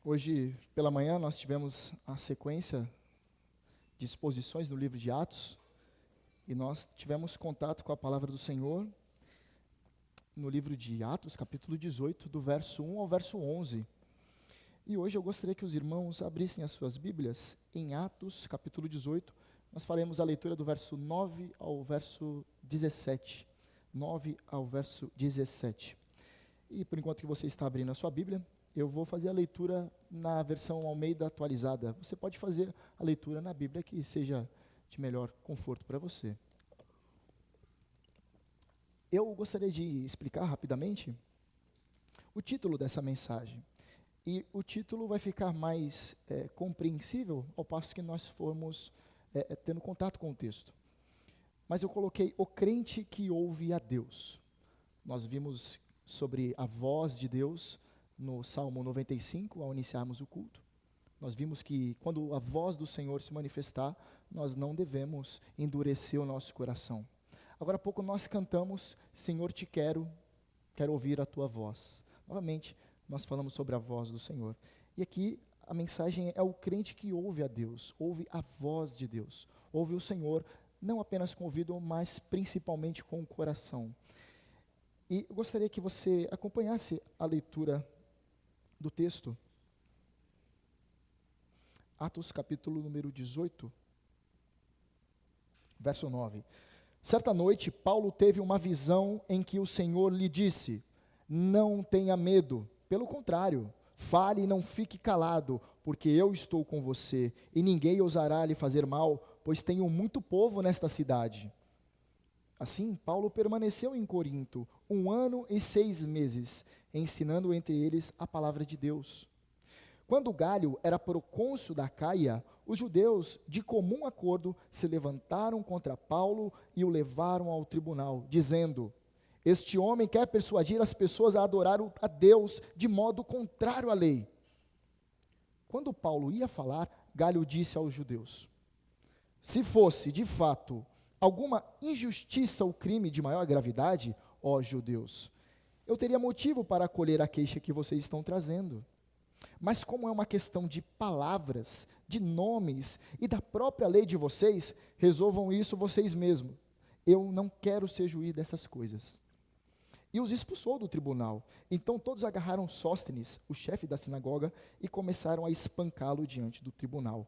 Hoje pela manhã nós tivemos a sequência de exposições no livro de Atos e nós tivemos contato com a palavra do Senhor no livro de Atos, capítulo 18, do verso 1 ao verso 11. E hoje eu gostaria que os irmãos abrissem as suas Bíblias em Atos, capítulo 18. Nós faremos a leitura do verso 9 ao verso 17. 9 ao verso 17. E por enquanto que você está abrindo a sua Bíblia, eu vou fazer a leitura na versão Almeida atualizada. Você pode fazer a leitura na Bíblia que seja de melhor conforto para você. Eu gostaria de explicar rapidamente o título dessa mensagem. E o título vai ficar mais compreensível ao passo que nós formos tendo contato com o texto. Mas eu coloquei o crente que ouve a Deus. Nós vimos sobre a voz de Deus no Salmo 95, ao iniciarmos o culto. Nós vimos que quando a voz do Senhor se manifestar, nós não devemos endurecer o nosso coração. Agora há pouco nós cantamos, Senhor, te quero ouvir a tua voz. Novamente, nós falamos sobre a voz do Senhor. E aqui a mensagem é o crente que ouve a Deus, ouve a voz de Deus, ouve o Senhor, não apenas com o ouvido, mas principalmente com o coração. E eu gostaria que você acompanhasse a leitura do texto. Atos capítulo número 18, verso 9. Certa noite, Paulo teve uma visão em que o Senhor lhe disse: não tenha medo, pelo contrário, fale e não fique calado, porque eu estou com você, e ninguém ousará lhe fazer mal, pois tenho muito povo nesta cidade. Assim, Paulo permaneceu em Corinto 1 ano e 6 meses, ensinando entre eles a palavra de Deus. Quando Galho era procônsul da Acaia, os judeus, de comum acordo, se levantaram contra Paulo e o levaram ao tribunal, dizendo: este homem quer persuadir as pessoas a adorar a Deus de modo contrário à lei. Quando Paulo ia falar, Galho disse aos judeus: se fosse, de fato, alguma injustiça ou crime de maior gravidade, ó judeus, eu teria motivo para acolher a queixa que vocês estão trazendo. Mas como é uma questão de palavras, de nomes e da própria lei de vocês, resolvam isso vocês mesmos. Eu não quero ser juiz dessas coisas. E os expulsou do tribunal. Então todos agarraram Sóstenes, o chefe da sinagoga, e começaram a espancá-lo diante do tribunal.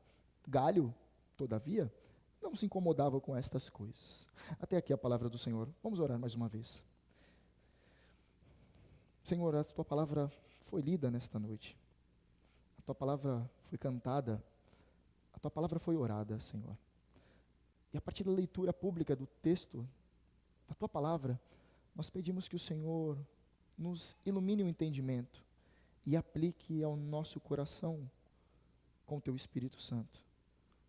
Galho, todavia, não se incomodava com estas coisas. Até aqui a palavra do Senhor. Vamos orar mais uma vez. Senhor, a tua palavra foi lida nesta noite. A tua palavra foi cantada. A tua palavra foi orada, Senhor. E a partir da leitura pública do texto, da tua palavra, nós pedimos que o Senhor nos ilumine o entendimento e aplique ao nosso coração com o teu Espírito Santo.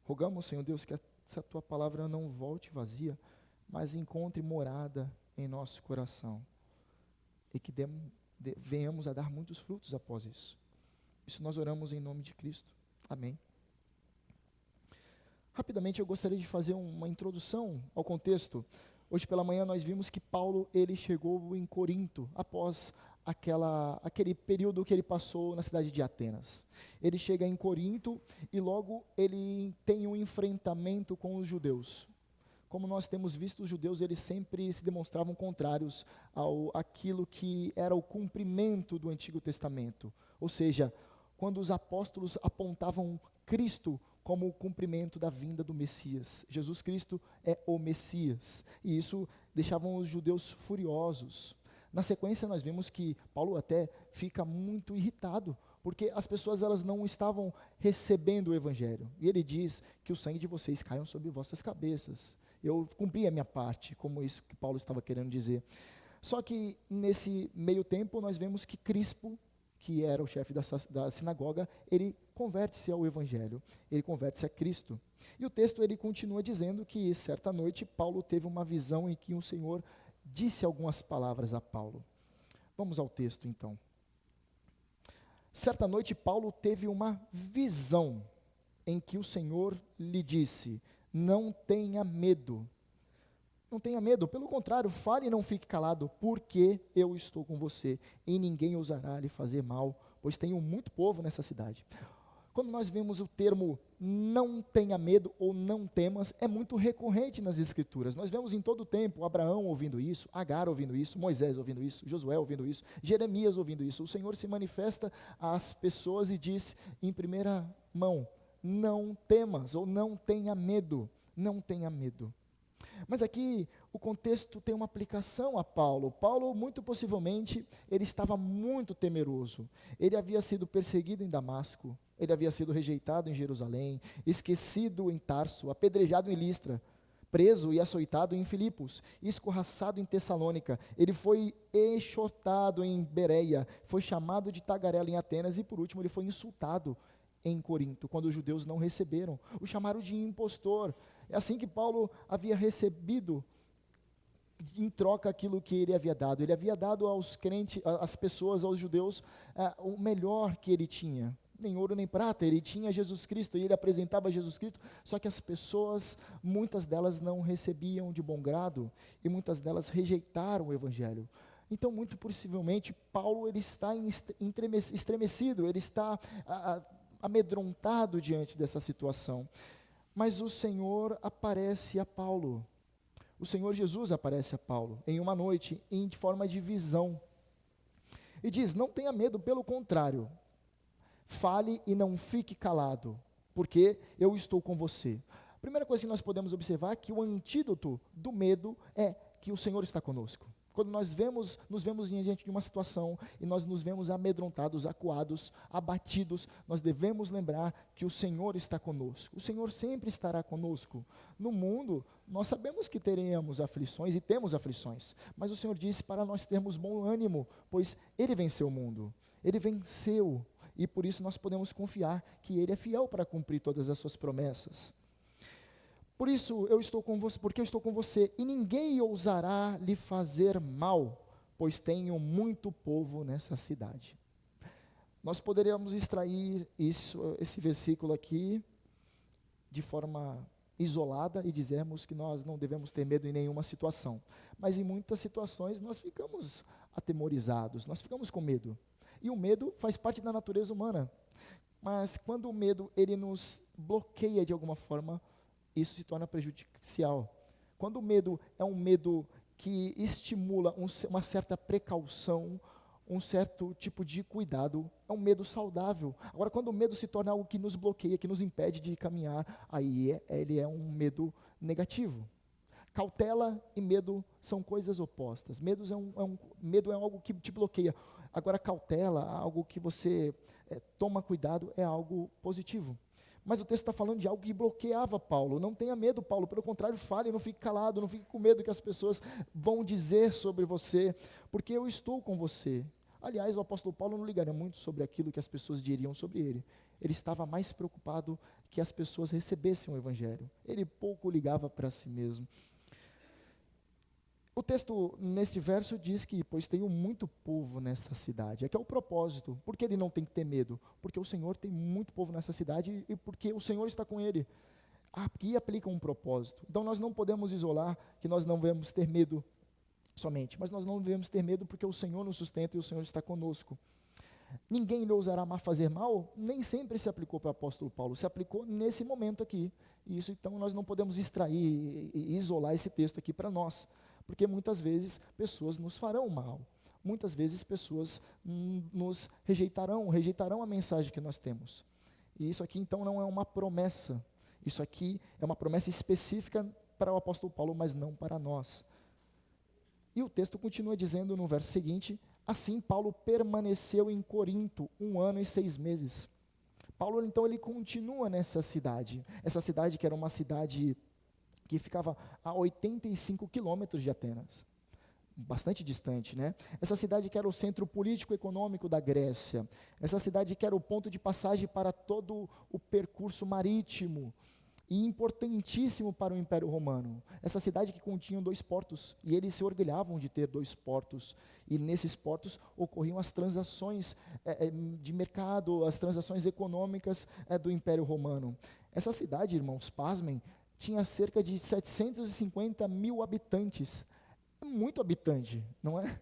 Rogamos, Senhor Deus, que essa tua palavra não volte vazia, mas encontre morada em nosso coração e que venhamos a dar muitos frutos após isso. Isso nós oramos em nome de Cristo. Amém. Rapidamente eu gostaria de fazer uma introdução ao contexto. Hoje pela manhã nós vimos que Paulo ele chegou em Corinto após aquele período que ele passou na cidade de Atenas. Ele chega em Corinto e logo ele tem um enfrentamento com os judeus. Como nós temos visto, os judeus eles sempre se demonstravam contrários àquilo que era o cumprimento do Antigo Testamento. Ou seja, quando os apóstolos apontavam Cristo como o cumprimento da vinda do Messias. Jesus Cristo é o Messias. E isso deixava os judeus furiosos. Na sequência nós vimos que Paulo até fica muito irritado, porque as pessoas elas não estavam recebendo o Evangelho. E ele diz que o sangue de vocês caiam sobre vossas cabeças. Eu cumpri a minha parte, como isso que Paulo estava querendo dizer. Só que nesse meio tempo nós vemos que Crispo, que era o chefe da sinagoga, ele converte-se ao Evangelho, ele converte-se a Cristo. E o texto ele continua dizendo que certa noite Paulo teve uma visão em que o Senhor disse algumas palavras a Paulo. Vamos ao texto então. Certa noite Paulo teve uma visão em que o Senhor lhe disse: não tenha medo. Não tenha medo, pelo contrário, fale e não fique calado, porque eu estou com você, e ninguém ousará lhe fazer mal, pois tenho muito povo nessa cidade. Quando nós vemos o termo não tenha medo ou não temas, é muito recorrente nas Escrituras. Nós vemos em todo o tempo Abraão ouvindo isso, Agar ouvindo isso, Moisés ouvindo isso, Josué ouvindo isso, Jeremias ouvindo isso. O Senhor se manifesta às pessoas e diz em primeira mão, não temas ou não tenha medo, não tenha medo. Mas aqui o contexto tem uma aplicação a Paulo. Paulo, muito possivelmente, ele estava muito temeroso. Ele havia sido perseguido em Damasco, ele havia sido rejeitado em Jerusalém, esquecido em Tarso, apedrejado em Listra, preso e açoitado em Filipos, escorraçado em Tessalônica. Ele foi enxotado em Bereia, foi chamado de tagarela em Atenas e, por último, ele foi insultado em Corinto, quando os judeus não receberam. O chamaram de impostor. É assim que Paulo havia recebido em troca aquilo que ele havia dado. Ele havia dado aos crentes, às pessoas, aos judeus, o melhor que ele tinha. Nem ouro nem prata, ele tinha Jesus Cristo e ele apresentava Jesus Cristo, só que as pessoas, muitas delas não recebiam de bom grado e muitas delas rejeitaram o Evangelho. Então, muito possivelmente, Paulo ele está estremecido, ele está amedrontado diante dessa situação. Mas o Senhor aparece a Paulo. O Senhor Jesus aparece a Paulo em uma noite, em forma de visão. E diz, não tenha medo, pelo contrário, fale e não fique calado, porque eu estou com você. A primeira coisa que nós podemos observar é que o antídoto do medo é que o Senhor está conosco. Quando nós nos vemos diante de uma situação e nós nos vemos amedrontados, acuados, abatidos, nós devemos lembrar que o Senhor está conosco. O Senhor sempre estará conosco. No mundo, nós sabemos que teremos aflições e temos aflições, mas o Senhor disse para nós termos bom ânimo, pois Ele venceu o mundo. Ele venceu e por isso nós podemos confiar que Ele é fiel para cumprir todas as suas promessas. Por isso eu estou com você, porque eu estou com você, e ninguém ousará lhe fazer mal, pois tenho muito povo nessa cidade. Nós poderíamos extrair esse versículo aqui de forma isolada e dizermos que nós não devemos ter medo em nenhuma situação. Mas em muitas situações nós ficamos atemorizados, nós ficamos com medo. E o medo faz parte da natureza humana. Mas quando o medo ele nos bloqueia de alguma forma, isso se torna prejudicial. Quando o medo é um medo que estimula uma certa precaução, um certo tipo de cuidado, é um medo saudável. Agora, quando o medo se torna algo que nos bloqueia, que nos impede de caminhar, aí ele é um medo negativo. Cautela e medo são coisas opostas. Medo é algo que te bloqueia. Agora, cautela, algo que você toma cuidado, é algo positivo. Mas o texto está falando de algo que bloqueava Paulo. Não tenha medo, Paulo, pelo contrário, fale, não fique calado, não fique com medo que as pessoas vão dizer sobre você, porque eu estou com você. Aliás, o apóstolo Paulo não ligaria muito sobre aquilo que as pessoas diriam sobre ele. Ele estava mais preocupado que as pessoas recebessem o evangelho. Ele pouco ligava para si mesmo. O texto, nesse verso, diz que, pois tenho muito povo nessa cidade. É que é o propósito. Por que ele não tem que ter medo? Porque o Senhor tem muito povo nessa cidade e porque o Senhor está com ele. Aqui aplica um propósito. Então nós não podemos isolar que nós não devemos ter medo somente, mas nós não devemos ter medo porque o Senhor nos sustenta e o Senhor está conosco. Ninguém lhe ousará fazer mal, nem sempre se aplicou para o apóstolo Paulo, se aplicou nesse momento aqui. E isso, então, nós não podemos extrair e isolar esse texto aqui para nós. Porque muitas vezes pessoas nos farão mal. Muitas vezes pessoas nos rejeitarão a mensagem que nós temos. E isso aqui então não é uma promessa. Isso aqui é uma promessa específica para o apóstolo Paulo, mas não para nós. E o texto continua dizendo no verso seguinte, assim Paulo permaneceu em Corinto 1 ano e 6 meses. Paulo então ele continua nessa cidade. Essa cidade que era uma cidade que ficava a 85 quilômetros de Atenas, bastante distante, né? Essa cidade que era o centro político-econômico da Grécia, essa cidade que era o ponto de passagem para todo o percurso marítimo, e importantíssimo para o Império Romano. Essa cidade que continha 2 portos, e eles se orgulhavam de ter 2 portos, e nesses portos ocorriam as transações de mercado, as transações econômicas do Império Romano. Essa cidade, irmãos, pasmem, tinha cerca de 750 mil habitantes. É muito habitante, não é?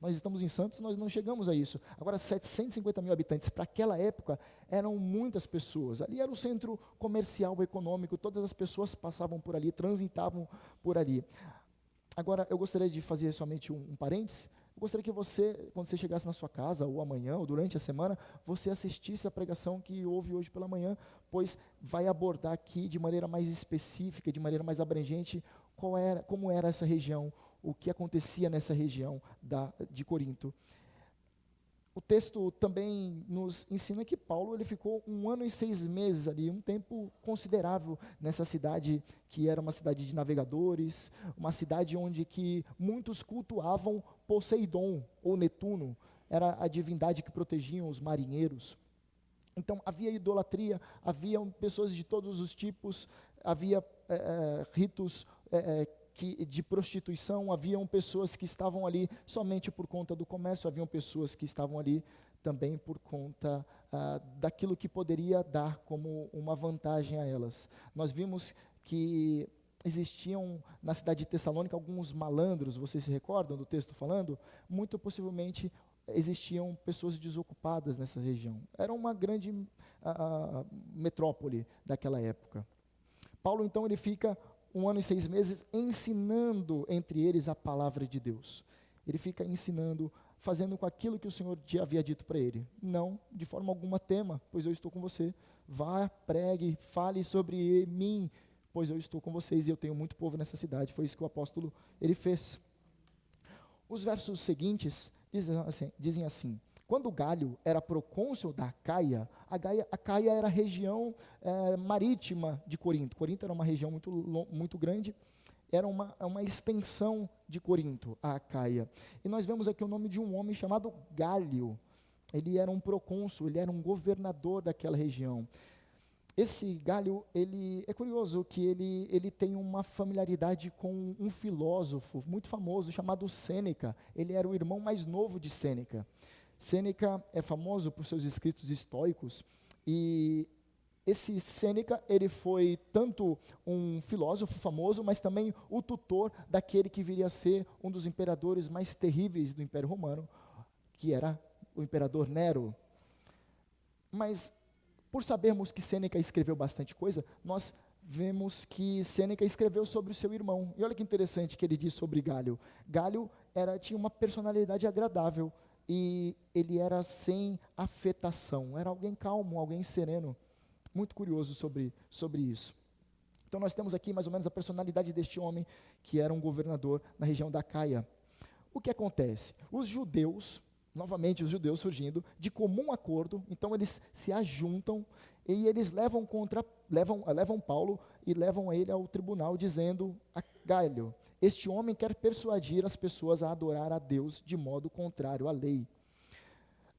Nós estamos em Santos, nós não chegamos a isso. Agora, 750 mil habitantes, para aquela época, eram muitas pessoas. Ali era o centro comercial, econômico, todas as pessoas passavam por ali, transitavam por ali. Agora, eu gostaria de fazer somente um parêntese. Eu gostaria que você, quando você chegasse na sua casa, ou amanhã, ou durante a semana, você assistisse a pregação que houve hoje pela manhã, pois vai abordar aqui de maneira mais específica, de maneira mais abrangente, como era essa região, o que acontecia nessa região de Corinto. O texto também nos ensina que Paulo ele ficou 1 ano e 6 meses ali, um tempo considerável nessa cidade, que era uma cidade de navegadores, uma cidade onde que muitos cultuavam Poseidon ou Netuno, era a divindade que protegiam os marinheiros. Então havia idolatria, havia pessoas de todos os tipos, havia ritos de prostituição, haviam pessoas que estavam ali somente por conta do comércio, haviam pessoas que estavam ali também por conta daquilo que poderia dar como uma vantagem a elas. Nós vimos que existiam na cidade de Tessalônica alguns malandros, vocês se recordam do texto falando? Muito possivelmente existiam pessoas desocupadas nessa região. Era uma grande metrópole daquela época. Paulo então ele fica 1 ano e 6 meses ensinando entre eles a palavra de Deus. Ele fica ensinando, fazendo com aquilo que o Senhor já havia dito para ele. Não, de forma alguma tema, pois eu estou com você. Vá, pregue, fale sobre mim, pois eu estou com vocês e eu tenho muito povo nessa cidade. Foi isso que o apóstolo ele fez. Os versos seguintes dizem assim: quando Galho era procônsul da Acaia, a Acaia era a região marítima de Corinto. Corinto era uma região muito grande, era uma extensão de Corinto, a Acaia. E nós vemos aqui o nome de um homem chamado Galho. Ele era um procônsul, ele era um governador daquela região. Esse Galho, é curioso que ele tem uma familiaridade com um filósofo muito famoso chamado Sêneca. Ele era o irmão mais novo de Sêneca. Sêneca é famoso por seus escritos estoicos, e esse Sêneca, ele foi tanto um filósofo famoso, mas também o tutor daquele que viria a ser um dos imperadores mais terríveis do Império Romano, que era o imperador Nero. Mas, por sabermos que Sêneca escreveu bastante coisa, nós vemos que Sêneca escreveu sobre o seu irmão. E olha que interessante que ele diz sobre Galho. Galho tinha uma personalidade agradável, e ele era sem afetação, era alguém calmo, alguém sereno. Muito curioso sobre isso. Então nós temos aqui mais ou menos a personalidade deste homem, que era um governador na região da Acaia. O que acontece? Os judeus, novamente os judeus surgindo, de comum acordo, então eles se ajuntam, e eles levam Paulo e levam ele ao tribunal, dizendo a Galho: este homem quer persuadir as pessoas a adorar a Deus de modo contrário à lei.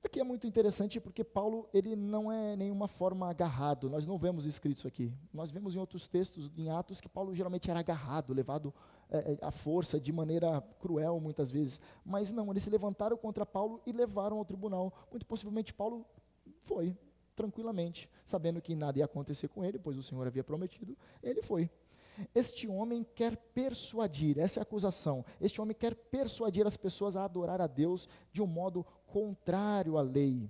Aqui é muito interessante porque Paulo, ele não é nenhuma forma agarrado, nós não vemos escrito isso aqui. Nós vemos em outros textos, em Atos, que Paulo geralmente era agarrado, levado à força, de maneira cruel muitas vezes. Mas não, eles se levantaram contra Paulo e levaram ao tribunal. Muito possivelmente Paulo foi, tranquilamente, sabendo que nada ia acontecer com ele, pois o Senhor havia prometido, ele foi. Este homem quer persuadir, essa é a acusação, este homem quer persuadir as pessoas a adorar a Deus de um modo contrário à lei.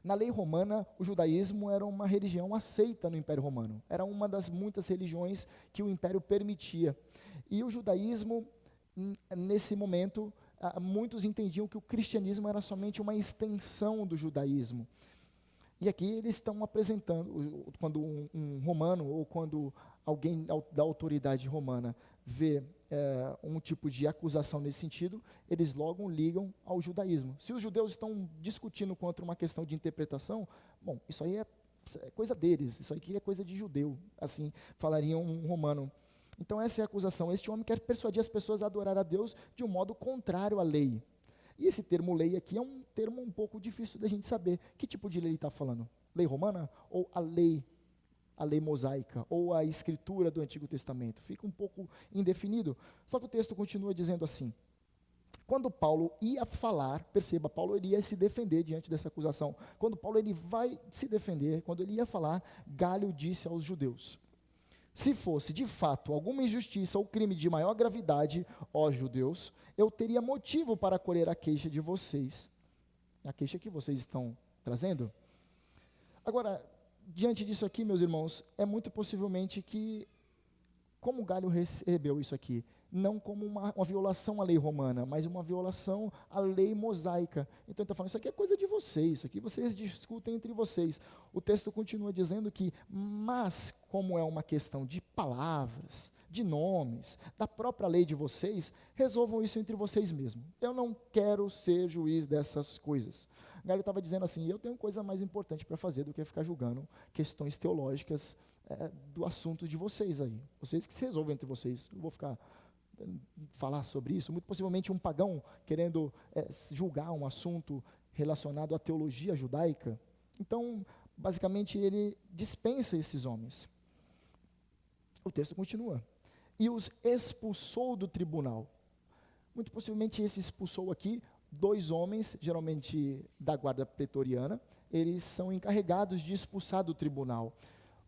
Na lei romana, o judaísmo era uma religião aceita no Império Romano, era uma das muitas religiões que o Império permitia. E o judaísmo, nesse momento, muitos entendiam que o cristianismo era somente uma extensão do judaísmo. E aqui eles estão apresentando, quando um romano ou quando alguém da autoridade romana vê um tipo de acusação nesse sentido, eles logo ligam ao judaísmo. Se os judeus estão discutindo contra uma questão de interpretação, bom, isso aí é coisa deles, isso aqui é coisa de judeu, assim falaria um romano. Então essa é a acusação: este homem quer persuadir as pessoas a adorar a Deus de um modo contrário à lei. E esse termo lei aqui é um termo um pouco difícil da gente saber. Que tipo de lei ele está falando? Lei romana ou a lei mosaica, ou a escritura do Antigo Testamento? Fica um pouco indefinido. Só que o texto continua dizendo assim: quando Paulo ia falar, perceba, Paulo iria se defender diante dessa acusação. Quando Paulo ele vai se defender, quando ele ia falar, Galho disse aos judeus: Se fosse, de fato, alguma injustiça ou crime de maior gravidade, ó judeus, eu teria motivo para acolher a queixa de vocês. A queixa que vocês estão trazendo. Agora, diante disso aqui, meus irmãos, é muito possivelmente que, como Galho recebeu isso aqui? Não como uma violação à lei romana, mas uma violação à lei mosaica. Então ele está falando, isso aqui é coisa de vocês, isso aqui vocês discutem entre vocês. O texto continua dizendo que, mas como é uma questão de palavras, de nomes, da própria lei de vocês, resolvam isso entre vocês mesmos. Eu não quero ser juiz dessas coisas. Galho estava dizendo assim, eu tenho coisa mais importante para fazer do que ficar julgando questões teológicas do assunto de vocês aí. Vocês que se resolvem entre vocês. Eu vou ficar falar sobre isso. Muito possivelmente um pagão querendo julgar um assunto relacionado à teologia judaica. Então, basicamente, ele dispensa esses homens. O texto continua. E os expulsou do tribunal. Muito possivelmente esse expulsou aqui 2 homens, geralmente da guarda pretoriana, eles são encarregados de expulsar do tribunal.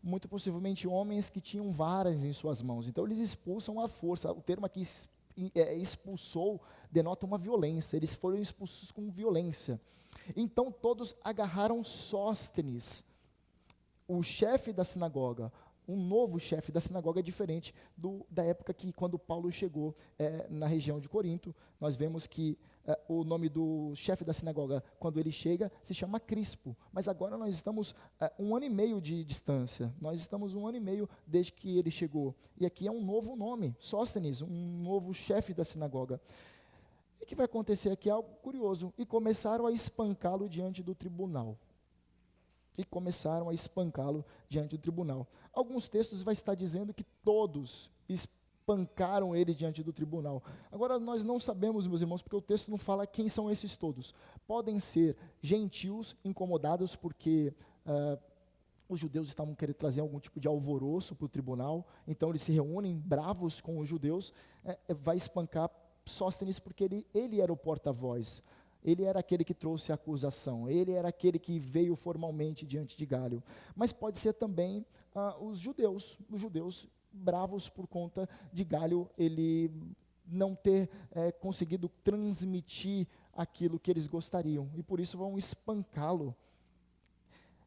Muito possivelmente homens que tinham varas em suas mãos. Então eles expulsam à força. O termo aqui expulsou denota uma violência. Eles foram expulsos com violência. Então todos agarraram Sóstenes, o chefe da sinagoga. Um novo chefe da sinagoga diferente da época que quando Paulo chegou na região de Corinto. Nós vemos que o nome do chefe da sinagoga, quando ele chega, se chama Crispo. Mas agora nós estamos 1 ano e meio de distância. Nós estamos 1 ano e meio desde que ele chegou. E aqui é um novo nome, Sóstenes, um novo chefe da sinagoga. E o que vai acontecer aqui é algo curioso. E começaram a espancá-lo diante do tribunal. Alguns textos vai estar dizendo que todos espancaram ele diante do tribunal. Agora, nós não sabemos, meus irmãos, porque o texto não fala quem são esses todos. Podem ser gentios incomodados porque os judeus estavam querendo trazer algum tipo de alvoroço para o tribunal, então eles se reúnem bravos com os judeus, vai espancar Sóstenes porque ele era o porta-voz. Ele era aquele que trouxe a acusação, ele era aquele que veio formalmente diante de Galho. Mas pode ser também os judeus bravos por conta de Galho, ele não ter conseguido transmitir aquilo que eles gostariam, e por isso vão espancá-lo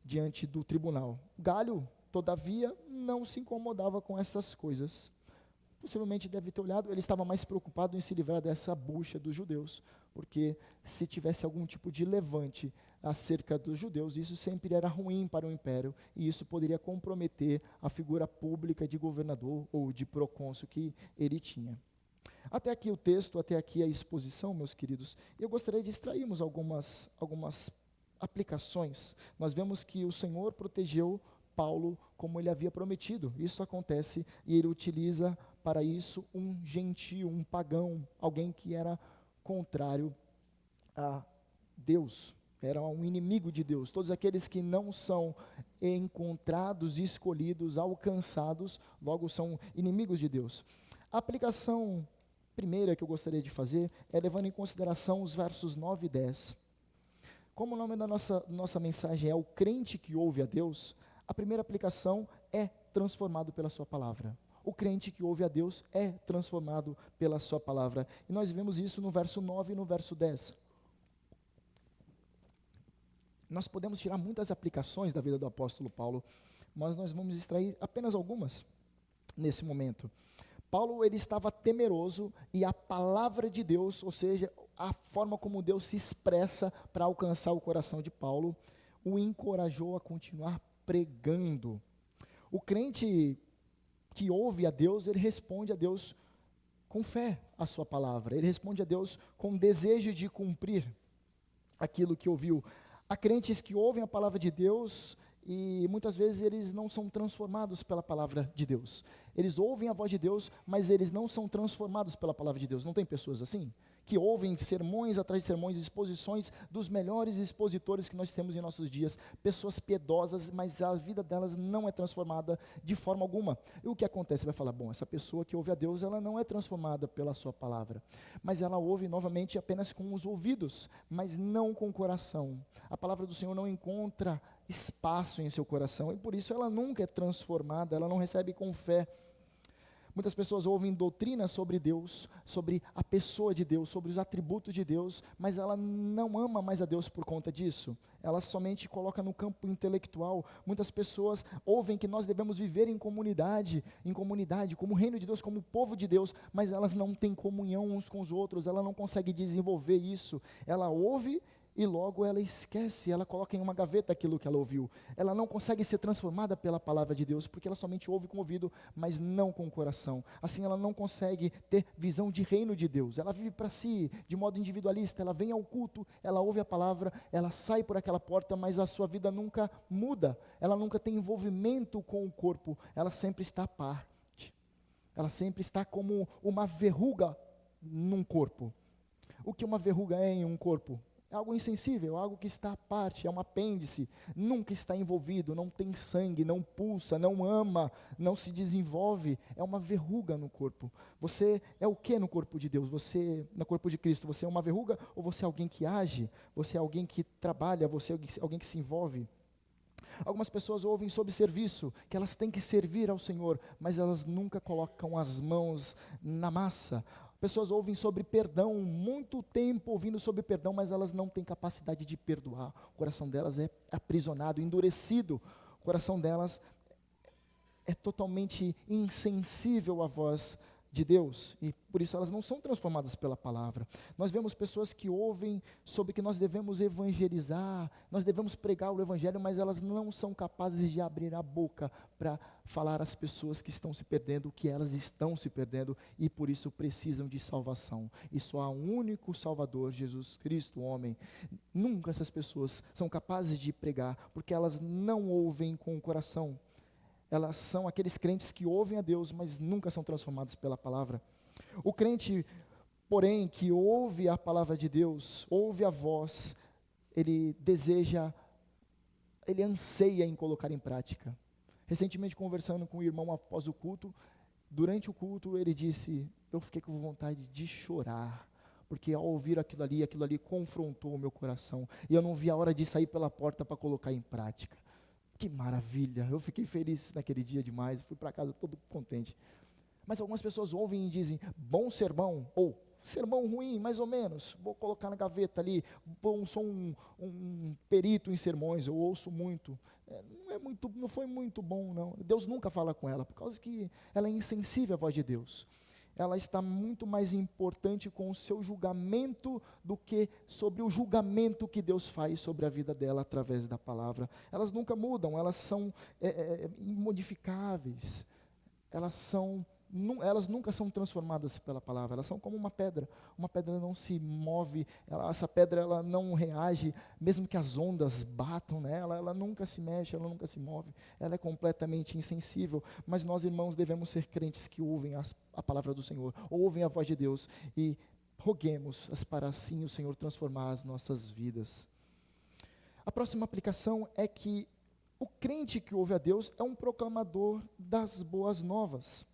diante do tribunal. Galho, todavia, não se incomodava com essas coisas. Possivelmente deve ter olhado, ele estava mais preocupado em se livrar dessa bucha dos judeus, porque se tivesse algum tipo de levante acerca dos judeus, isso sempre era ruim para o império, e isso poderia comprometer a figura pública de governador ou de procônsul que ele tinha. Até aqui o texto, até aqui a exposição, meus queridos. Eu gostaria de extrairmos algumas aplicações. Nós vemos que o Senhor protegeu Paulo como ele havia prometido. Isso acontece e ele utiliza para isso um gentio, um pagão, alguém que era contrário a Deus, era um inimigo de Deus. Todos aqueles que não são encontrados, escolhidos, alcançados, logo são inimigos de Deus. A aplicação primeira que eu gostaria de fazer é levando em consideração os versos 9 e 10. Como o nome da nossa mensagem é o crente que ouve a Deus, a primeira aplicação é transformado pela sua palavra. O crente que ouve a Deus é transformado pela sua palavra. E nós vemos isso no verso 9 e no verso 10. Nós podemos tirar muitas aplicações da vida do apóstolo Paulo, mas nós vamos extrair apenas algumas nesse momento. Paulo, ele estava temeroso e a palavra de Deus, ou seja, a forma como Deus se expressa para alcançar o coração de Paulo, o encorajou a continuar pregando. O crente que ouve a Deus, ele responde a Deus com fé a sua palavra, ele responde a Deus com desejo de cumprir aquilo que ouviu. Há crentes que ouvem a palavra de Deus e muitas vezes eles não são transformados pela palavra de Deus. Eles ouvem a voz de Deus, mas eles não são transformados pela palavra de Deus. Não tem pessoas assim? Que ouvem sermões atrás de sermões, exposições dos melhores expositores que nós temos em nossos dias, pessoas piedosas, mas a vida delas não é transformada de forma alguma. E o que acontece? Você vai falar, bom, essa pessoa que ouve a Deus, ela não é transformada pela sua palavra, mas ela ouve novamente apenas com os ouvidos, mas não com o coração. A palavra do Senhor não encontra espaço em seu coração, e por isso ela nunca é transformada, ela não recebe com fé. Muitas pessoas ouvem doutrinas sobre Deus, sobre a pessoa de Deus, sobre os atributos de Deus, mas ela não ama mais a Deus por conta disso. Ela somente coloca no campo intelectual. Muitas pessoas ouvem que nós devemos viver em comunidade, como reino de Deus, como povo de Deus, mas elas não têm comunhão uns com os outros, ela não consegue desenvolver isso. Ela ouve e logo ela esquece, ela coloca em uma gaveta aquilo que ela ouviu. Ela não consegue ser transformada pela palavra de Deus, porque ela somente ouve com o ouvido, mas não com o coração. Assim ela não consegue ter visão de reino de Deus. Ela vive para si, de modo individualista, ela vem ao culto, ela ouve a palavra, ela sai por aquela porta, mas a sua vida nunca muda, ela nunca tem envolvimento com o corpo, ela sempre está à parte. Ela sempre está como uma verruga num corpo. O que uma verruga é em um corpo? É algo insensível, algo que está à parte, é um apêndice, nunca está envolvido, não tem sangue, não pulsa, não ama, não se desenvolve, é uma verruga no corpo. Você é o que no corpo de Deus? Você, no corpo de Cristo, você é uma verruga ou você é alguém que age? Você é alguém que trabalha, você é alguém que se envolve? Algumas pessoas ouvem sobre serviço, que elas têm que servir ao Senhor, mas elas nunca colocam as mãos na massa. Pessoas ouvem sobre perdão, muito tempo ouvindo sobre perdão, mas elas não têm capacidade de perdoar. O coração delas é aprisionado, endurecido. O coração delas é totalmente insensível à voz de Deus, e por isso elas não são transformadas pela palavra. Nós vemos pessoas que ouvem sobre que nós devemos evangelizar, nós devemos pregar o evangelho, mas elas não são capazes de abrir a boca para falar às pessoas que estão se perdendo, o que elas estão se perdendo, e por isso precisam de salvação, e só há um único Salvador, Jesus Cristo, o homem. Nunca essas pessoas são capazes de pregar, porque elas não ouvem com o coração. Elas são aqueles crentes que ouvem a Deus, mas nunca são transformados pela palavra. O crente, porém, que ouve a palavra de Deus, ouve a voz, ele deseja, ele anseia em colocar em prática. Recentemente, conversando com o irmão após o culto, durante o culto ele disse, eu fiquei com vontade de chorar, porque ao ouvir aquilo ali confrontou o meu coração, e eu não vi a hora de sair pela porta para colocar em prática. Que maravilha, eu fiquei feliz naquele dia demais, fui para casa todo contente. Mas algumas pessoas ouvem e dizem, bom sermão, ou sermão ruim, mais ou menos, vou colocar na gaveta ali, sou um perito em sermões, eu ouço muito. Não foi muito bom não, Deus nunca fala com ela, por causa que ela é insensível à voz de Deus. Ela está muito mais importante com o seu julgamento do que sobre o julgamento que Deus faz sobre a vida dela através da palavra. Elas nunca mudam, elas são imodificáveis, elas nunca são transformadas pela palavra, elas são como uma pedra não se move, essa pedra ela não reage, mesmo que as ondas batam nela, ela nunca se mexe, ela nunca se move, ela é completamente insensível. Mas nós, irmãos, devemos ser crentes que ouvem a palavra do Senhor, ouvem a voz de Deus, e roguemos para assim o Senhor transformar as nossas vidas. A próxima aplicação é que o crente que ouve a Deus é um proclamador das boas novas.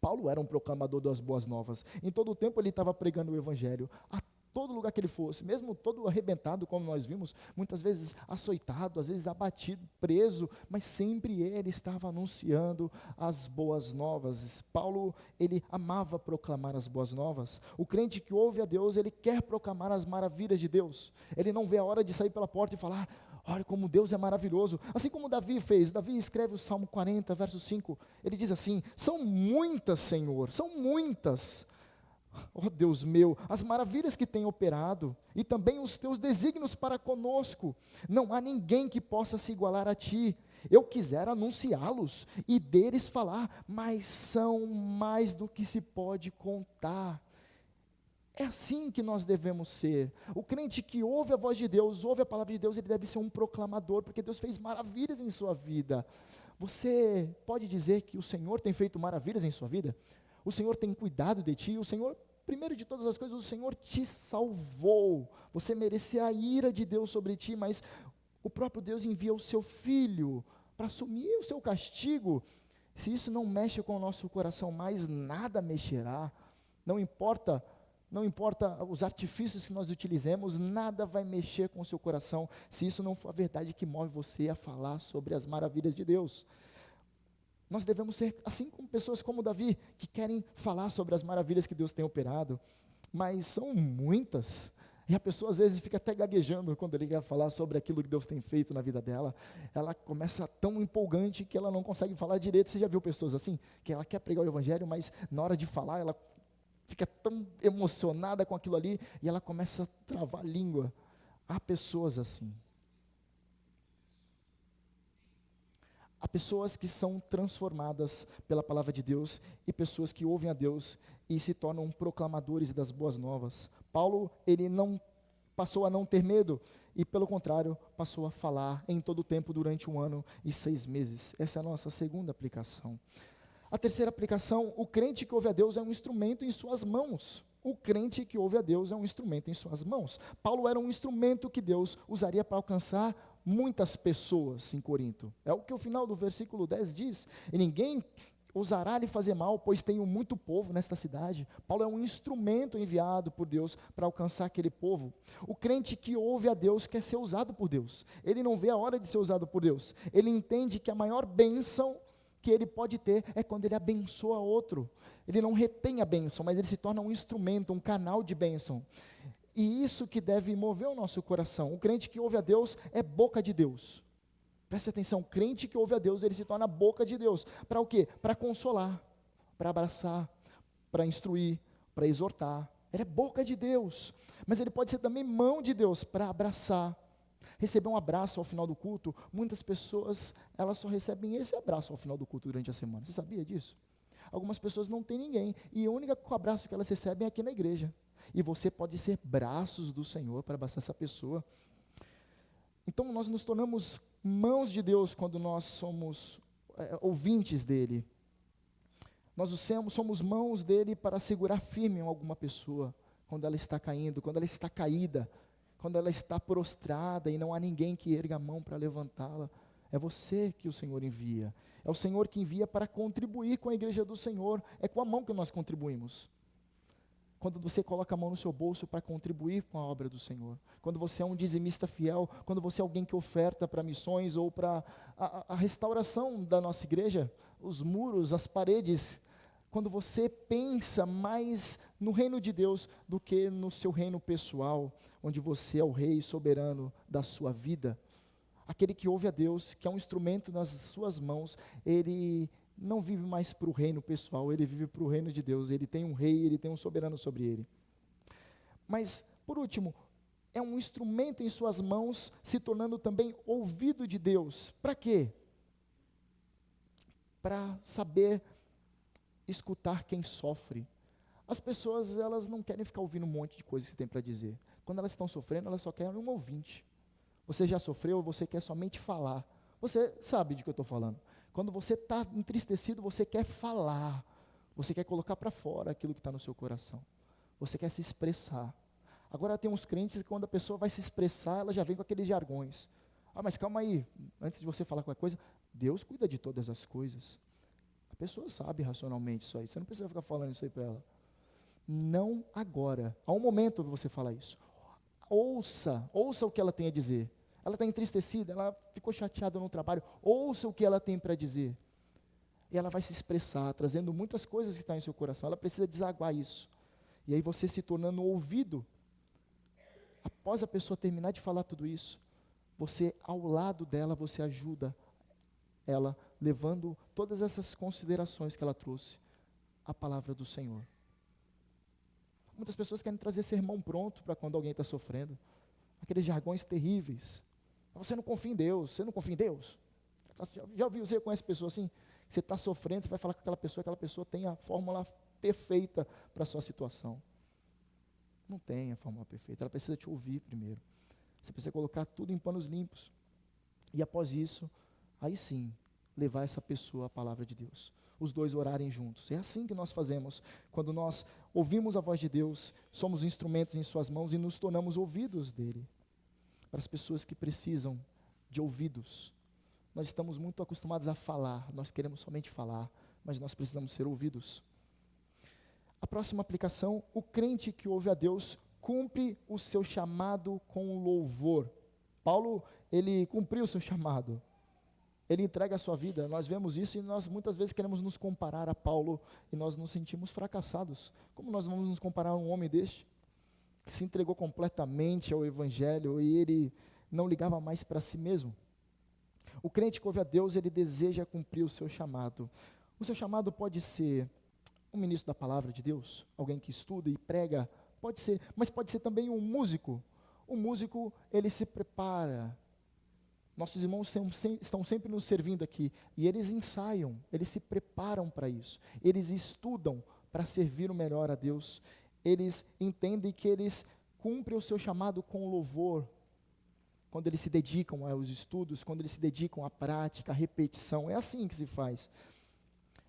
Paulo era um proclamador das boas novas. Em todo o tempo ele estava pregando o evangelho. A todo lugar que ele fosse, mesmo todo arrebentado, como nós vimos, muitas vezes açoitado, às vezes abatido, preso, mas sempre ele estava anunciando as boas novas. Paulo, ele amava proclamar as boas novas. O crente que ouve a Deus, ele quer proclamar as maravilhas de Deus. Ele não vê a hora de sair pela porta e falar, olha como Deus é maravilhoso. Assim como Davi fez, Davi escreve o Salmo 40, verso 5, ele diz assim, são muitas, Senhor, são muitas, ó Deus meu, as maravilhas que tem operado, e também os teus desígnios para conosco, não há ninguém que possa se igualar a ti. Eu quisera anunciá-los e deles falar, mas são mais do que se pode contar. É assim que nós devemos ser. O crente que ouve a voz de Deus, ouve a palavra de Deus, ele deve ser um proclamador, porque Deus fez maravilhas em sua vida. Você pode dizer que o Senhor tem feito maravilhas em sua vida? O Senhor tem cuidado de ti, o Senhor, primeiro de todas as coisas, o Senhor te salvou. Você merecia a ira de Deus sobre ti, mas o próprio Deus envia o seu Filho para assumir o seu castigo. Se isso não mexe com o nosso coração, mais nada mexerá. Não importa não importa os artifícios que nós utilizemos, nada vai mexer com o seu coração, se isso não for a verdade que move você a falar sobre as maravilhas de Deus. Nós devemos ser assim como pessoas como Davi, que querem falar sobre as maravilhas que Deus tem operado, mas são muitas, e a pessoa às vezes fica até gaguejando quando ele quer falar sobre aquilo que Deus tem feito na vida dela. Ela começa tão empolgante que ela não consegue falar direito. Você já viu pessoas assim? Que ela quer pregar o evangelho, mas na hora de falar ela fica tão emocionada com aquilo ali, e ela começa a travar a língua. Há pessoas assim. Há pessoas que são transformadas pela palavra de Deus, e pessoas que ouvem a Deus e se tornam proclamadores das boas novas. Paulo, ele não passou a não ter medo, e pelo contrário, passou a falar em todo o tempo durante 1 ano e 6 meses. Essa é a nossa segunda aplicação. A terceira aplicação: o crente que ouve a Deus é um instrumento em suas mãos. O crente que ouve a Deus é um instrumento em suas mãos. Paulo era um instrumento que Deus usaria para alcançar muitas pessoas em Corinto. É o que o final do versículo 10 diz: e ninguém ousará lhe fazer mal, pois tenho muito povo nesta cidade. Paulo é um instrumento enviado por Deus para alcançar aquele povo. O crente que ouve a Deus quer ser usado por Deus. Ele não vê a hora de ser usado por Deus. Ele entende que a maior bênção que ele pode ter é quando ele abençoa outro. Ele não retém a bênção, mas ele se torna um instrumento, um canal de bênção. E isso que deve mover o nosso coração. O crente que ouve a Deus é boca de Deus. Preste atenção, o crente que ouve a Deus, ele se torna a boca de Deus. Para o quê? Para consolar, para abraçar, para instruir, para exortar. Ele é boca de Deus. Mas ele pode ser também mão de Deus para abraçar. Receber um abraço ao final do culto, muitas pessoas, elas só recebem esse abraço ao final do culto durante a semana. Você sabia disso? Algumas pessoas não têm ninguém, e o único abraço que elas recebem é aqui na igreja. E você pode ser braços do Senhor para abraçar essa pessoa. Então nós nos tornamos mãos de Deus quando nós somos ouvintes dEle. Nós somos mãos dEle para segurar firme em alguma pessoa, quando ela está caindo, quando ela está caída, quando ela está prostrada e não há ninguém que erga a mão para levantá-la. É você que o Senhor envia. É o Senhor que envia para contribuir com a igreja do Senhor. É com a mão que nós contribuímos. Quando você coloca a mão no seu bolso para contribuir com a obra do Senhor. Quando você é um dizimista fiel, quando você é alguém que oferta para missões ou para a restauração da nossa igreja, os muros, as paredes. Quando você pensa mais no reino de Deus do que no seu reino pessoal, onde você é o rei soberano da sua vida. Aquele que ouve a Deus, que é um instrumento nas suas mãos, ele não vive mais para o reino pessoal, ele vive para o reino de Deus. Ele tem um rei, ele tem um soberano sobre ele. Mas, por último, é um instrumento em suas mãos, se tornando também ouvido de Deus. Para quê? Para saber escutar quem sofre. As pessoas, elas não querem ficar ouvindo um monte de coisa que tem para dizer. Quando elas estão sofrendo, elas só querem um ouvinte. Você já sofreu, você quer somente falar. Você sabe de que eu estou falando. Quando você está entristecido, você quer falar. Você quer colocar para fora aquilo que está no seu coração. Você quer se expressar. Agora tem uns crentes que quando a pessoa vai se expressar, ela já vem com aqueles jargões. Ah, mas calma aí, antes de você falar qualquer coisa, Deus cuida de todas as coisas. A pessoa sabe racionalmente isso aí, você não precisa ficar falando isso aí para ela. Não agora, há um momento para você falar isso. Ouça o que ela tem a dizer. Ela está entristecida, ela ficou chateada no trabalho, ouça o que ela tem para dizer. E ela vai se expressar, trazendo muitas coisas que estão em seu coração, ela precisa desaguar isso. E aí você se tornando ouvido, após a pessoa terminar de falar tudo isso, você ao lado dela, você ajuda ela, levando todas essas considerações que ela trouxe, à palavra do Senhor. Muitas pessoas querem trazer sermão pronto para quando alguém está sofrendo, aqueles jargões terríveis. Você não confia em Deus, você não confia em Deus. Já ouviu, você conhece pessoas assim? Você está sofrendo, você vai falar com aquela pessoa tem a fórmula perfeita para a sua situação. Não tem a fórmula perfeita, ela precisa te ouvir primeiro. Você precisa colocar tudo em panos limpos. E após isso, aí sim, levar essa pessoa à palavra de Deus. Os dois orarem juntos. É assim que nós fazemos. Quando nós ouvimos a voz de Deus, somos instrumentos em suas mãos e nos tornamos ouvidos dele. Para as pessoas que precisam de ouvidos. Nós estamos muito acostumados a falar, nós queremos somente falar, mas nós precisamos ser ouvidos. A próxima aplicação, o crente que ouve a Deus cumpre o seu chamado com louvor. Paulo, ele cumpriu o seu chamado. Ele entrega a sua vida. Nós vemos isso e nós muitas vezes queremos nos comparar a Paulo e nós nos sentimos fracassados. Como nós vamos nos comparar a um homem deste? Que se entregou completamente ao Evangelho e ele não ligava mais para si mesmo. O crente que ouve a Deus, ele deseja cumprir o seu chamado. O seu chamado pode ser um ministro da palavra de Deus, alguém que estuda e prega, pode ser, mas pode ser também um músico. O músico, ele se prepara. Nossos irmãos estão sempre nos servindo aqui, e eles ensaiam, eles se preparam para isso, eles estudam para servir o melhor a Deus, eles entendem que eles cumprem o seu chamado com louvor, quando eles se dedicam aos estudos, quando eles se dedicam à prática, à repetição, é assim que se faz.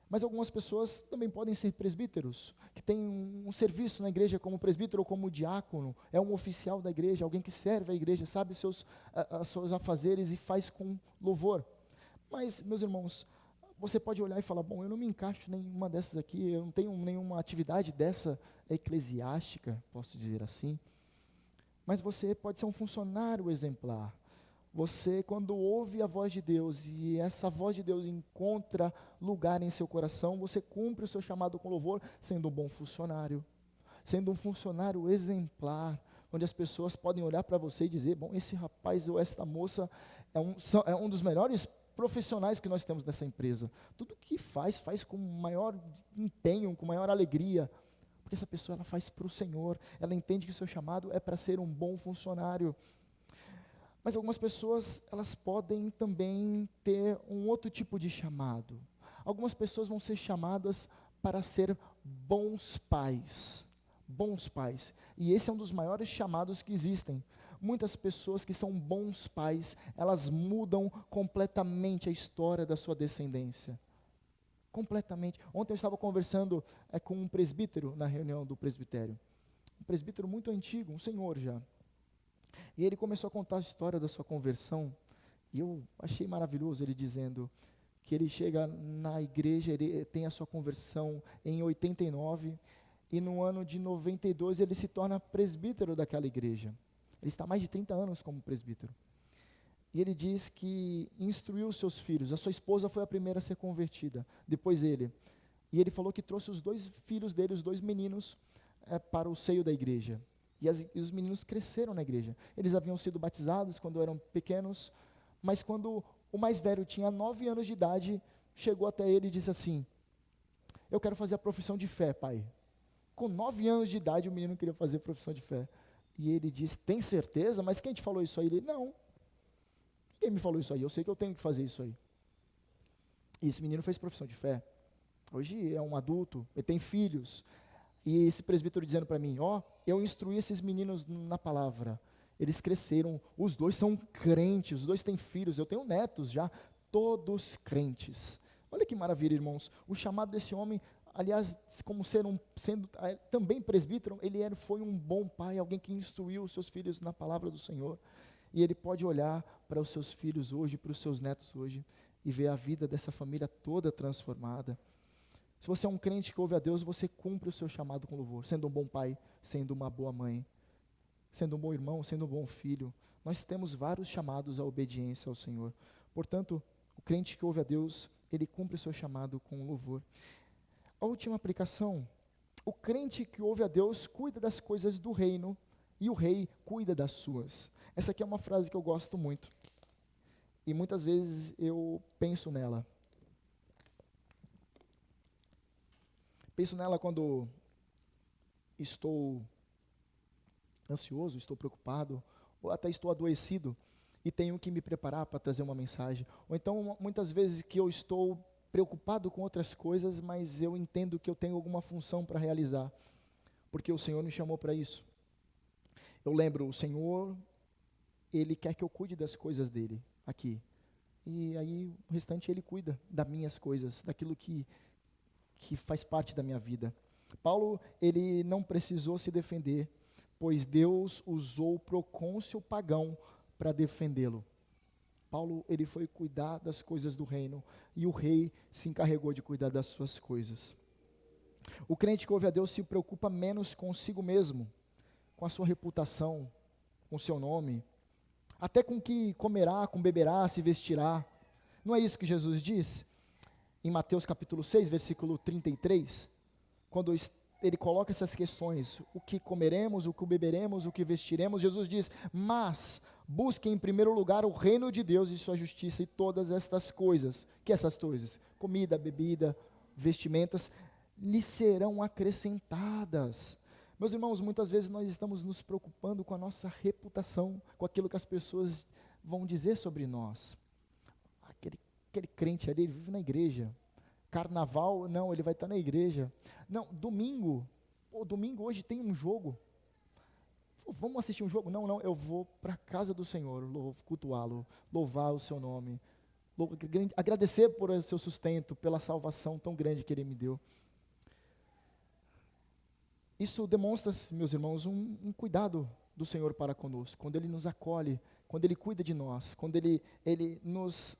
Mas algumas pessoas também podem ser presbíteros, que têm um serviço na igreja como presbítero ou como diácono, é um oficial da igreja, alguém que serve a igreja, sabe seus afazeres e faz com louvor. Mas, meus irmãos, você pode olhar e falar, bom, eu não me encaixo em nenhuma dessas aqui, eu não tenho nenhuma atividade dessa eclesiástica, posso dizer assim. Mas você pode ser um funcionário exemplar. Você, quando ouve a voz de Deus e essa voz de Deus encontra lugar em seu coração, você cumpre o seu chamado com louvor, sendo um bom funcionário, sendo um funcionário exemplar, onde as pessoas podem olhar para você e dizer, bom, esse rapaz ou essa moça é um dos melhores profissionais que nós temos nessa empresa. Tudo que faz com maior empenho, com maior alegria, porque essa pessoa ela faz para o Senhor, ela entende que o seu chamado é para ser um bom funcionário. Mas algumas pessoas, elas podem também ter um outro tipo de chamado. Algumas pessoas vão ser chamadas para ser bons pais. Bons pais. E esse é um dos maiores chamados que existem. Muitas pessoas que são bons pais, elas mudam completamente a história da sua descendência. Completamente. Ontem eu estava conversando com um presbítero na reunião do presbitério. Um presbítero muito antigo, um senhor já. E ele começou a contar a história da sua conversão, e eu achei maravilhoso ele dizendo que ele chega na igreja, ele tem a sua conversão em 89, e no ano de 92 ele se torna presbítero daquela igreja. Ele está há mais de 30 anos como presbítero. E ele diz que instruiu os seus filhos, a sua esposa foi a primeira a ser convertida, depois ele. E ele falou que trouxe os 2 filhos dele, os 2 meninos, para o seio da igreja. E os meninos cresceram na igreja. Eles haviam sido batizados quando eram pequenos, mas quando o mais velho tinha 9 anos de idade, chegou até ele e disse assim, eu quero fazer a profissão de fé, pai. Com 9 anos de idade, o menino queria fazer a profissão de fé. E ele disse, tem certeza? Mas quem te falou isso aí? Ele, não. Quem me falou isso aí? Eu sei que eu tenho que fazer isso aí. E esse menino fez profissão de fé. Hoje é um adulto, ele tem filhos. E esse presbítero dizendo para mim, eu instruí esses meninos na palavra, eles cresceram, os 2 são crentes, os 2 têm filhos, eu tenho netos já, todos crentes. Olha que maravilha, irmãos, o chamado desse homem, aliás, como sendo também presbítero, foi um bom pai, alguém que instruiu os seus filhos na palavra do Senhor, e ele pode olhar para os seus filhos hoje, para os seus netos hoje, e ver a vida dessa família toda transformada. Se você é um crente que ouve a Deus, você cumpre o seu chamado com louvor, sendo um bom pai, sendo uma boa mãe, sendo um bom irmão, sendo um bom filho. Nós temos vários chamados à obediência ao Senhor. Portanto, o crente que ouve a Deus, ele cumpre o seu chamado com louvor. A última aplicação, o crente que ouve a Deus cuida das coisas do reino e o rei cuida das suas. Essa aqui é uma frase que eu gosto muito e muitas vezes eu penso nela. Penso nela quando estou ansioso, estou preocupado, ou até estou adoecido e tenho que me preparar para trazer uma mensagem. Ou então, muitas vezes que eu estou preocupado com outras coisas, mas eu entendo que eu tenho alguma função para realizar, porque o Senhor me chamou para isso. Eu lembro, o Senhor, Ele quer que eu cuide das coisas dEle, aqui. E aí, o restante Ele cuida das minhas coisas, daquilo que faz parte da minha vida. Paulo, ele não precisou se defender, pois Deus usou o procônsul pagão para defendê-lo. Paulo, ele foi cuidar das coisas do reino, e o rei se encarregou de cuidar das suas coisas. O crente que ouve a Deus se preocupa menos consigo mesmo, com a sua reputação, com o seu nome, até com o que comerá, com beberá, se vestirá. Não é isso que Jesus diz? Em Mateus capítulo 6, versículo 33, quando ele coloca essas questões, o que comeremos, o que beberemos, o que vestiremos, Jesus diz, mas busquem em primeiro lugar o reino de Deus e sua justiça e todas estas coisas. Que essas coisas? Comida, bebida, vestimentas, lhes serão acrescentadas. Meus irmãos, muitas vezes nós estamos nos preocupando com a nossa reputação, com aquilo que as pessoas vão dizer sobre nós. Aquele crente ali, ele vive na igreja. Carnaval, não, ele vai estar na igreja. Não, domingo hoje tem um jogo. Vamos assistir um jogo? Não, eu vou para a casa do Senhor, cultuá-lo, louvar o seu nome, agradecer por o seu sustento, pela salvação tão grande que ele me deu. Isso demonstra, meus irmãos, um cuidado do Senhor para conosco, quando Ele nos acolhe, quando Ele cuida de nós, quando Ele nos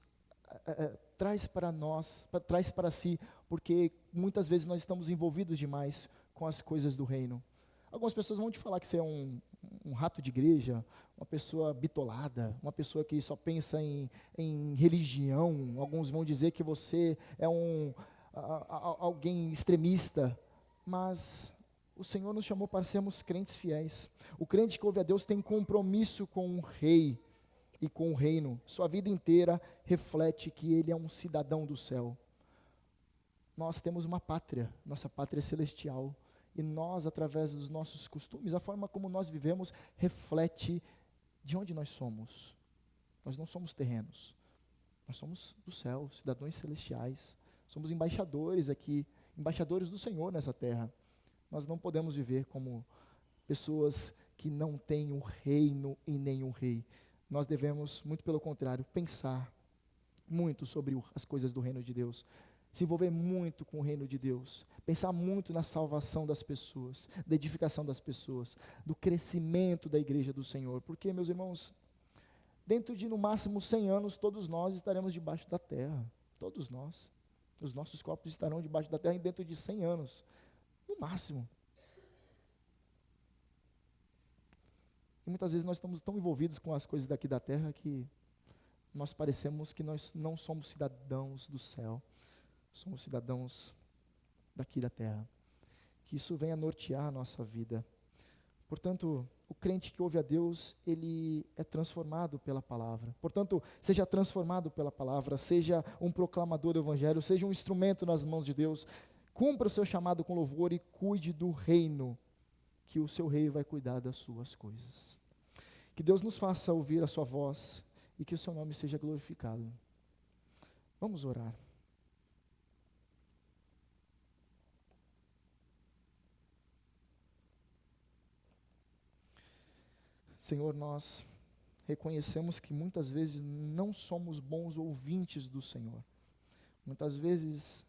traz para nós, traz para si, porque muitas vezes nós estamos envolvidos demais com as coisas do reino. Algumas pessoas vão te falar que você é um rato de igreja, uma pessoa bitolada, uma pessoa que só pensa em religião. Alguns vão dizer que você é alguém extremista, mas o Senhor nos chamou para sermos crentes fiéis. O crente que ouve a Deus tem compromisso com o Rei e com o reino. Sua vida inteira reflete que ele é um cidadão do céu. Nós temos uma pátria, nossa pátria é celestial. E nós, através dos nossos costumes, a forma como nós vivemos, reflete de onde nós somos. Nós não somos terrenos, nós somos do céu, cidadãos celestiais. Somos embaixadores aqui, embaixadores do Senhor nessa terra. Nós não podemos viver como pessoas que não têm um reino e nem um rei. Nós devemos, muito pelo contrário, pensar muito sobre as coisas do reino de Deus, se envolver muito com o reino de Deus, pensar muito na salvação das pessoas, da edificação das pessoas, do crescimento da igreja do Senhor, porque, meus irmãos, dentro de no máximo 100 anos, todos nós estaremos debaixo da terra, todos nós, os nossos corpos estarão debaixo da terra dentro de 100 anos, no máximo. E muitas vezes nós estamos tão envolvidos com as coisas daqui da terra que nós parecemos que nós não somos cidadãos do céu, somos cidadãos daqui da terra. Que isso venha nortear a nossa vida. Portanto, o crente que ouve a Deus, ele é transformado pela palavra. Portanto, seja transformado pela palavra, seja um proclamador do evangelho, seja um instrumento nas mãos de Deus. Cumpra o seu chamado com louvor e cuide do reino, que o seu rei vai cuidar das suas coisas. Que Deus nos faça ouvir a sua voz e que o seu nome seja glorificado. Vamos orar. Senhor, nós reconhecemos que muitas vezes não somos bons ouvintes do Senhor. Muitas vezes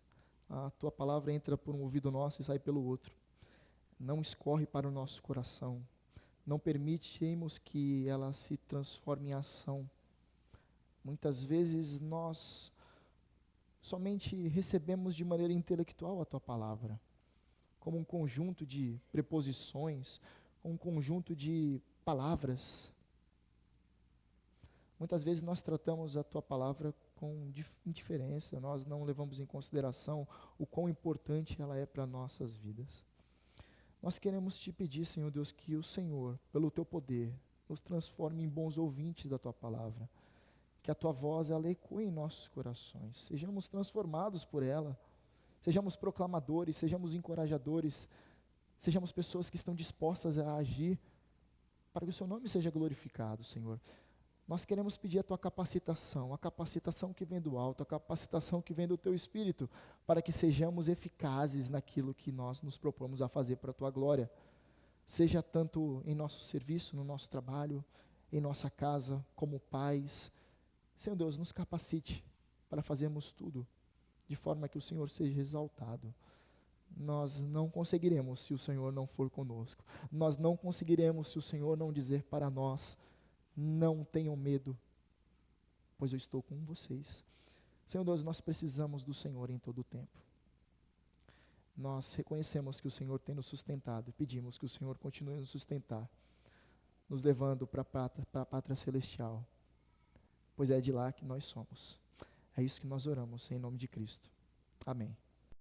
a tua palavra entra por um ouvido nosso e sai pelo outro. Não escorre para o nosso coração. Não permitimos que ela se transforme em ação. Muitas vezes nós somente recebemos de maneira intelectual a tua palavra, como um conjunto de preposições, um conjunto de palavras. Muitas vezes nós tratamos a tua palavra com indiferença, nós não levamos em consideração o quão importante ela é para nossas vidas. Nós queremos te pedir, Senhor Deus, que o Senhor, pelo teu poder, nos transforme em bons ouvintes da tua palavra, que a tua voz, ela ecoe em nossos corações, sejamos transformados por ela, sejamos proclamadores, sejamos encorajadores, sejamos pessoas que estão dispostas a agir para que o seu nome seja glorificado, Senhor. Nós queremos pedir a tua capacitação, a capacitação que vem do alto, a capacitação que vem do teu Espírito, para que sejamos eficazes naquilo que nós nos propomos a fazer para a tua glória, seja tanto em nosso serviço, no nosso trabalho, em nossa casa, como pais. Senhor Deus, nos capacite para fazermos tudo de forma que o Senhor seja exaltado. Nós não conseguiremos se o Senhor não for conosco. Nós não conseguiremos se o Senhor não dizer para nós: não tenham medo, pois eu estou com vocês. Senhor Deus, nós precisamos do Senhor em todo o tempo. nós reconhecemos que o Senhor tem nos sustentado e pedimos que o Senhor continue a nos sustentar, nos levando para a pátria celestial, pois é de lá que nós somos. É isso que nós oramos, em nome de Cristo. Amém.